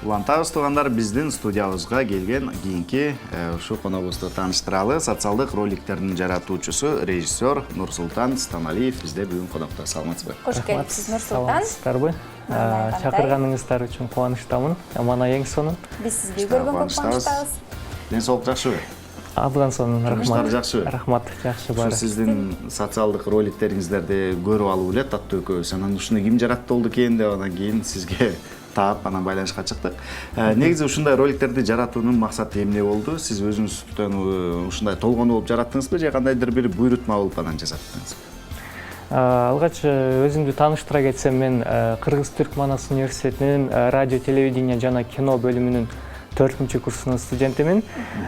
Улантабыз тугандар, биздин студиябызга келген кийинки ушу коногубузду тааныштыралы. Социалдык роликтердин жаратуучусу режиссер Нурсултан Стамалиев бизде бүгүн конокто. Саламатсызбы? Кош келипсиз, Нурсултан. Саламатсыздарбы? Чакырганыңыздар үчүн кубанычтамын. Мана эң сонун. Биз сизди көргөнгө кубанычтабыз. Ден соолук жакшыбы? Абдан сонун, рахмат. Жакшыбы? Рахмат, жакшы бар. Сиздин социалдык роликтериңиздерди көрүп алып эле таттуу экөөбүз. Анан ушуну ким жаратты болду экен деп анан кийин сизге таап анан байланышка чыктык. Негизи ушундай роликтерди жаратуунун максаты эмне болду? Сиз өзүңүздөн ушундай толгону болуп жараттыңызбы же кандайдыр бир буйрутма болуп анан жасаттыңызбы? Алгач өзүмдү тааныштыра кетсем, мен Кыргыз-Түрк Манас университетинин радио, телевидение жана кино бөлүмүнүн 4-курс курсунун студентимин.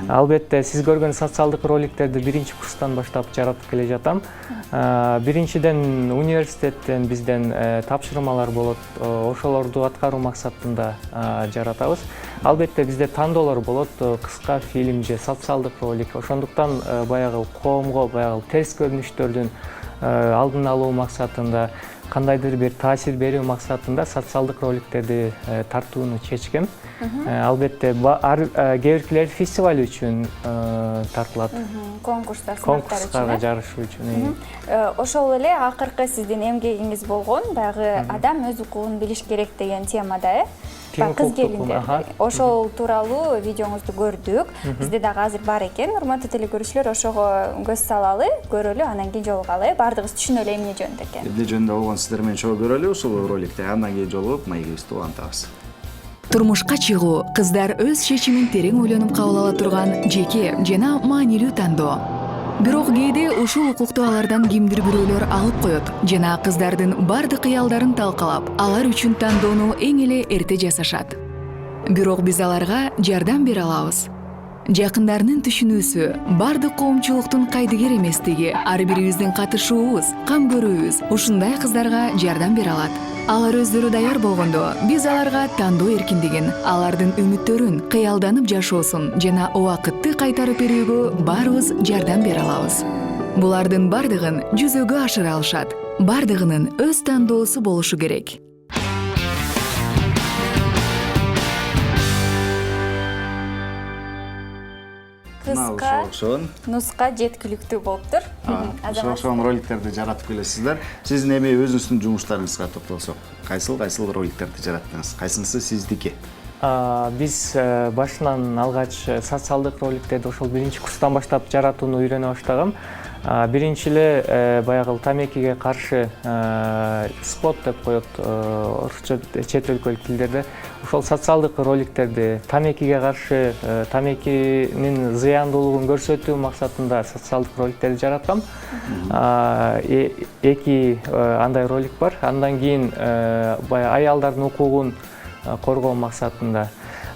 Албетте, сиз көргөн социалдык роликтерди 1-курстан баштап жаратып келе жатам. Биринчиден университеттен бизден тапшырмалар болот, ошолорду аткаруу максатында жаратабыз. Албетте, бизде тандоолор болот, кыска фильм же социалдык ролик. Ошондуктан баягы коомго баягы терс көрүнүштөрдүн алдын алуу максатында, кандайдыр бир таасир берүү максатында социалдык роликтерди тартууну чечкем. Албетте, кээ биркилер фестиваль үчүн тартылат. Конкурстарга жарышуу үчүн. Ошол эле акыркы сиздин эмгегиңиз болгон баягы адам өз укугун билиш керек деген темада, кыз келиндер. Ошол тууралуу видеоңузду көрдүк. Бизде дагы азыр бар экен. Урматтуу телекөрүүчүлөр, ошого көз салалы, көрөлү, анан кийин жолугалы. Бардыгыбыз түшүнөлү эмне жөнүндө экен. Эмне жөнүндө болгон сиздер менен чогуу көрөлү ушул роликти. Андан кийин жолугуп маегибизди улантабыз. Турмушка чыгуу кыздар өз чечимин терең ойлонуп кабыл ала турган жеке жана маанилүү тандоо. Бирок кээде ушул укукту алардан кимдир бирөөлөр алып коет жана кыздардын бардык кыялдарын талкалап, алар үчүн тандоону эң эле эрте жасашат. Бирок биз аларга жардам бере алабыз. Жакындарынын түшүнүүсү, бардык коомчулуктун кайдыгер эместиги, ар бирибиздин катышуубуз, кам көрүүбүз ушундай кыздарга жардам бере алат. Алар өздөрү даяр болгондо, биз аларга тандоо эркиндигин, алардын үмүттөрүн кыялданып жашоосун жана убакытты кайтарып берүүгө баарыбыз жардам бере алабыз. Булардын бардыгын жүзөгө ашыра алышат. Бардыгынын өз тандоосу болушу керек. Нуска жеткиликтүү болуптур. Ошол роликтерди жаратып келесиздер. Сиздин эми өзүңүздүн жумуштарыңызга токтолсок, кайсыл роликтерди жараттыңыз? Кайсынысы сиздики? Биз башынан алгач социалдык роликтерди ошол 1-курстан баштап жаратууну үйрөнө баштагам. Биринчи эле баягы тамекиге каршы спот деп коет орусча чет өлкөлүк тилдерде. Ошол социалдык роликтерди тамекиге каршы, тамекинин зыяндуулугун көрсөтүү максатында социалдык роликтерди жараткам. Эки андай ролик бар. Андан кийин баягы аялдардын укугун коргоо максатында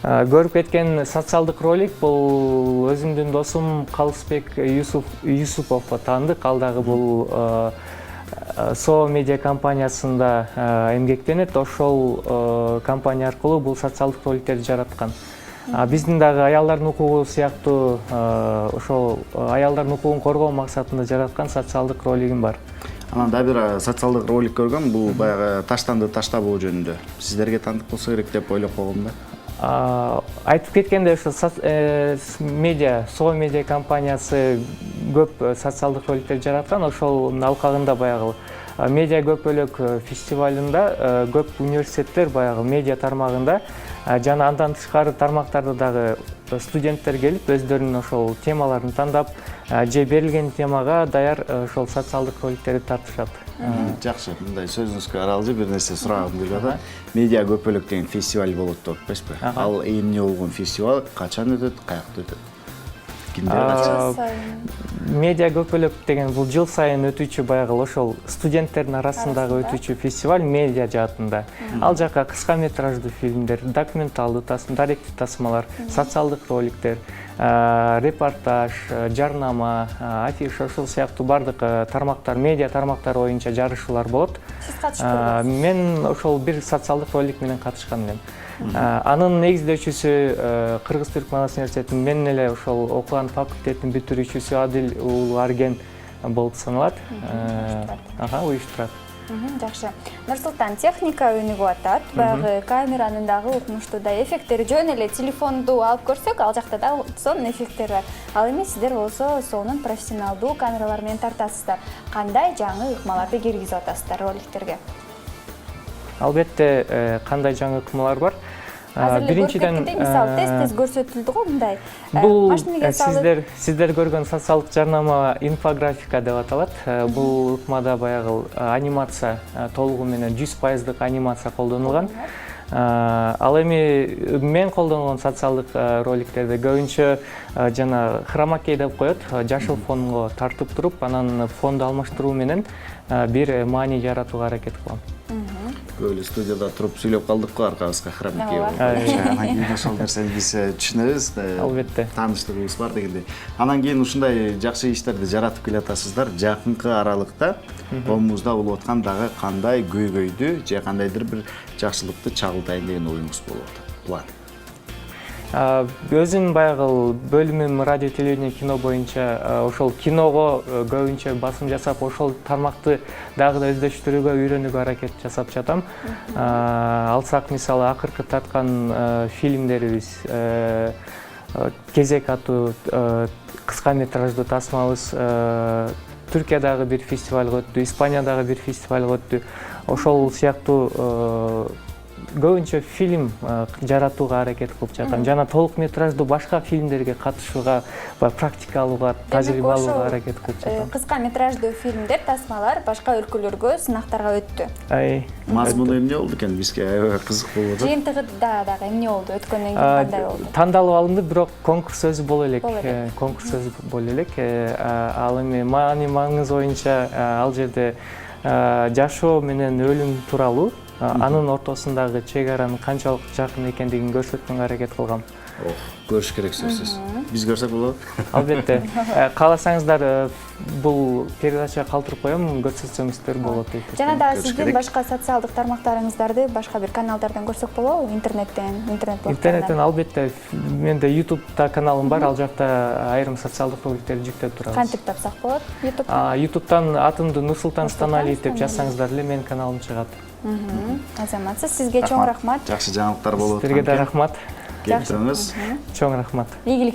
көрүп кеткен социалдык ролик бул өзүмдүн досум Калысбек Юсуповго таандык. Ал дагы бул СО медиа компаниясында эмгектенет. Ошол компания аркылуу бул социалдык роликтерди жараткан. Биздин дагы аялдардын укугу сыяктуу ошол аялдардын укугун коргоо максатында жараткан социалдык ролигим бар. Анан да бир социалдык ролик көргөм, бул баягы таштанды таштабоо жөнүндө. Сиздерге тандык болсо керек деп ойлоп койгом да. Айтып кеткенде, ошо медиа, СО медиа компаниясы көп социалдык роликтер жараткан. Ошол алкагында баягы медиа көп бөлөк фестивалында көп университеттер баягы медиа тармагында жана андан тышкары тармактарда дагы студенттер келип өздөрүнүн ошол темаларын тандап, же берилген темага даяр ошол социалдык роликтерди тартышат. Жакшы, мындай сөзүңүзгө аралжы бир нерсе сурагым келип атат. Медиа көп бөлөк деген фестиваль болот деп атпайсызбы? Ал эмне болгон фестиваль, качан өтөт, каякта өтөт? Медиа көп бөлөк деген бул жыл сайын өтүүчү баягы ошол студенттердин арасындагы өтүүчү фестиваль медиа жаатында. Ал жака кыска метраждуу фильмдер, документалдуу даректүү тасмалар, социалдык роликтер, репортаж, жарнама, афиша, ошол сыяктуу бардык тармактар, медиа тармактары боюнча жарышуулар болот. Сиз катышып көрдүңүз? Мен ошол бир социалдык ролик менен катышкан элем. Анын негиздөөчүсү Кыргыз-Түрк Манас университетинин менен эле ошол окуган факультеттин бүтүрүүчүсү Адил уулу Арген болуп саналат. Уюштурат. Жакшы. Нурсултан, техника өнүгүп атат. Баягы камеранын дагы укмуштуу да эффекттери жөн эле телефонду алып көрсөк, ал жакта да сонун эффекттер бар. Ал эми сиздер болсо сонун профессионалдуу камералар менен тартасыздар. Кандай жаңы ыкмаларды киргизип атасыздар роликтерге? Албетте кандай жаңы ыкмалар бар. Биринчиден, мисалы тест көрсөтүлдү го мындай. Бул сиздер көргөн социалдык жарнама инфографика деп аталат. Бул ыкмада баягы анимация толугу менен 100% анимация колдонулган. Ал эми мен колдонгон социалдык роликтерде көбүнчө жана хромакей деп коет, жашыл фонго тартып туруп, анан фонду алмаштыруу менен бир маани жаратууга аракет кылам. Böyle stüdyoda turup söylep kaldık ko arkabızga хромакей болуп. Анан кийин ошол нерсени биз түшүнөбүз. Албетте. Тааныштыгыбыз бар дегендей. Анан кийин ушундай жакшы иштерди жаратып келатасыздар. Жакынкы аралыкта колуңузда болуп аткан дагы кандай көйгөйдү же кандайдыр бир жакшылыкты чагылтайын деген оюңуз болуп атат. План. Өзүм баягы бөлүмүм радио, телевидение, кино боюнча ошол киного көбүнчө басым жасап, ошол тармакты дагы да өздөштүрүүгө, үйрөнүүгө аракет жасап жатам. Алсак мисалы акыркы тарткан фильмдерибиз Кезек аттуу кыска метраждуу тасмабыз Түркиядагы бир фестивалга өттү, Испаниядагы бир фестивалга өттү. Ошол сыяктуу көбүнчө фильм жаратууга аракет кылып жатам. Жана толук метраждуу башка фильмдерге катышууга, практика алууга, тажрыйба алууга аракет кылып жатам. Кыска метраждуу фильмдер, тасмалар башка өлкөлөргө, сынактарга өттү. Мазмуну эмне болду экен? Бизге аябай кызык болуп атат. Жыйынтыгында дагы эмне болду? Өткөндөн кийин кандай болду? Тандалып алынды, бирок конкурс өзү боло элек. Конкурс өзү боло элек. Ал эми маңыз боюнча ал жерде жашоо менен өлүм тууралуу, анын ортосундагы чек аранын канчалык жакын экендигин көрсөткөнгө аракет кылгам. Көрүш керек сөзсүз. Биз көрсөк болобу? Албетте. Кааласаңыздар бул передача калтырып коем, көрсөтсөңүздөр болот. Жана да сиздин башка социалдык тармактарыңыздарды башка бир каналдардан көрсөк болобу? Интернеттен, интернеттен албетте. Менде YouTube'да каналым бар, ал жакта айрым социалдык роликтерди жүктөп турабыз. Кантип тапсак болот? YouTube'дан атымды Нурсултан Станалиев деп жазсаңыздар эле менин каналым чыгат. Азаматсыз, сизге чоң рахмат. Жакшы жаңылыктар болуп аткан. Сизге да рахмат. Келип туруңуз. Чоң рахмат. Ийгилик.